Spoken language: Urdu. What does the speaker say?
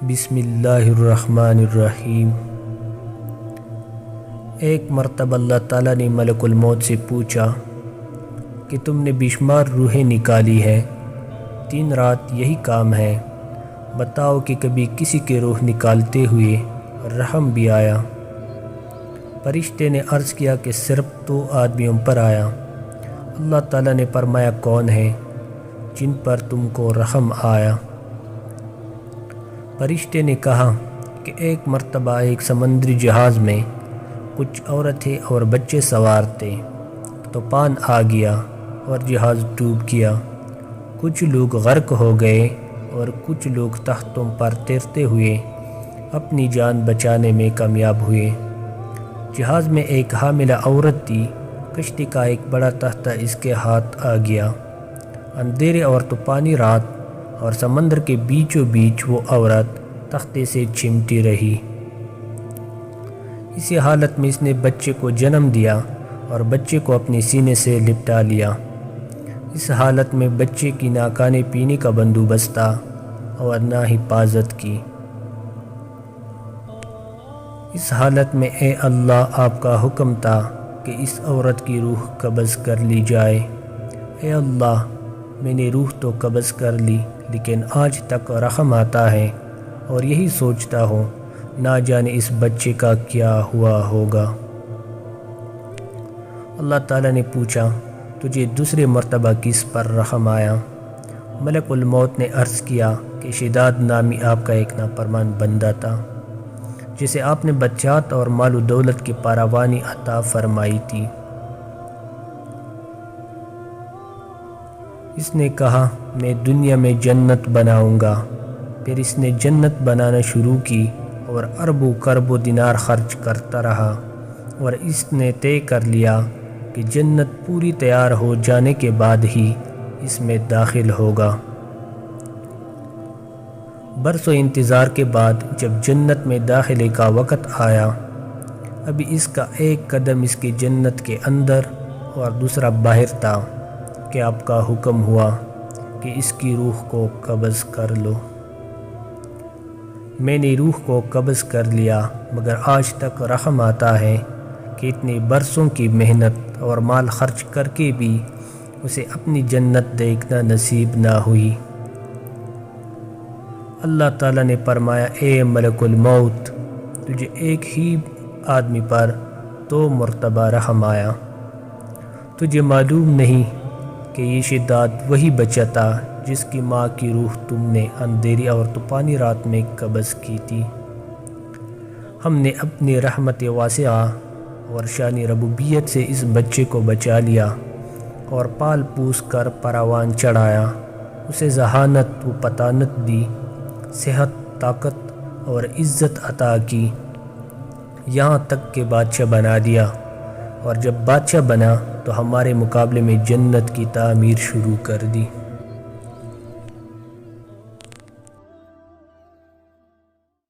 بسم اللہ الرحمن الرحیم۔ ایک مرتبہ اللہ تعالیٰ نے ملک الموت سے پوچھا کہ تم نے بے شمار روحیں نکالی ہیں، 3 رات یہی کام ہے، بتاؤ کہ کبھی کسی کے روح نکالتے ہوئے رحم بھی آیا؟ فرشتے نے عرض کیا کہ صرف 2 آدمیوں پر آیا۔ اللہ تعالیٰ نے فرمایا کون ہیں جن پر تم کو رحم آیا؟ فرشتے نے کہا کہ ایک مرتبہ ایک سمندری جہاز میں کچھ عورتیں اور بچے سوار تھے، طوفان آ گیا اور جہاز ڈوب گیا۔ کچھ لوگ غرق ہو گئے اور کچھ لوگ تختوں پر تیرتے ہوئے اپنی جان بچانے میں کامیاب ہوئے۔ جہاز میں ایک حاملہ عورت تھی، کشتی کا ایک بڑا تختہ اس کے ہاتھ آ گیا۔ اندھیرے اور طوفانی رات اور سمندر کے بیچوں بیچ وہ عورت تختے سے چمٹی رہی۔ اسی حالت میں اس نے بچے کو جنم دیا اور بچے کو اپنے سینے سے لپٹا لیا۔ اس حالت میں بچے کی نہ کھانے پینے کا بندوبست تھا اور نہ حفاظت کی۔ اس حالت میں اے اللہ آپ کا حکم تھا کہ اس عورت کی روح قبض کر لی جائے۔ اے اللہ میں نے روح تو قبض کر لی، لیکن آج تک رحم آتا ہے اور یہی سوچتا ہوں نہ جانے اس بچے کا کیا ہوا ہوگا۔ اللہ تعالیٰ نے پوچھا تجھے دوسرے مرتبہ کس پر رحم آیا؟ ملک الموت نے عرض کیا کہ شداد نامی آپ کا ایک نافرمان بندہ تھا جسے آپ نے بچات اور مال و دولت کی فراوانی عطا فرمائی تھی۔ اس نے کہا میں دنیا میں جنت بناؤں گا۔ پھر اس نے جنت بنانا شروع کی اور اربوں کربوں دینار خرچ کرتا رہا، اور اس نے طے کر لیا کہ جنت پوری تیار ہو جانے کے بعد ہی اس میں داخل ہوگا۔ برسوں انتظار کے بعد جب جنت میں داخلے کا وقت آیا، ابھی اس کا ایک قدم اس کی جنت کے اندر اور دوسرا باہر تھا کہ آپ کا حکم ہوا کہ اس کی روح کو قبض کر لو۔ میں نے روح کو قبض کر لیا، مگر آج تک رحم آتا ہے کہ اتنے برسوں کی محنت اور مال خرچ کر کے بھی اسے اپنی جنت دیکھنا نصیب نہ ہوئی۔ اللہ تعالیٰ نے فرمایا اے ملک الموت، تجھے ایک ہی آدمی پر 2 مرتبہ رحم آیا۔ تجھے معلوم نہیں کہ یہ شداد وہی بچہ تھا جس کی ماں کی روح تم نے اندھیری اور طوفانی رات میں قبض کی تھی۔ ہم نے اپنی رحمت واسعہ اور شان ربوبیت سے اس بچے کو بچا لیا اور پال پوس کر پروان چڑھایا، اسے ذہانت و فطانت دی، صحت، طاقت اور عزت عطا کی، یہاں تک کہ بادشاہ بنا دیا، اور جب بادشاہ بنا تو ہمارے مقابلے میں جنت کی تعمیر شروع کر دی۔